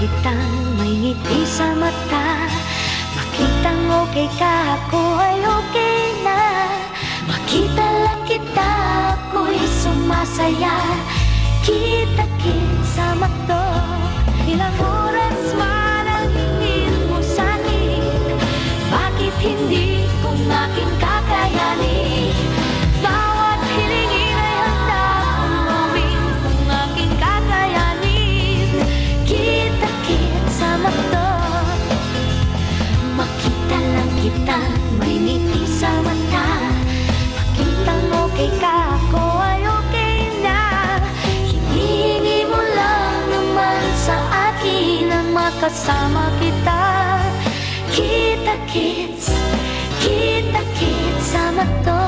kitang may ngiti sa mata. Makitang okay ka, ako ay okay na. Makita lang kita, ako'y sumasaya. Kita-kits sa McDo. Ilang oras man ang hingin mo sa'kin, bakit hindi kung aking kakayanin? Bawat hilingin ay handa kong gawin kung aking kakayanin. Kita-kits sa McDo. Makita lang kita, may ngiti sa mata. Makitang okay ka, ako ay okay na. Hinihingi mo lang naman sa akin ang makasama kita. Kita-kits, kita-kits sa McDo.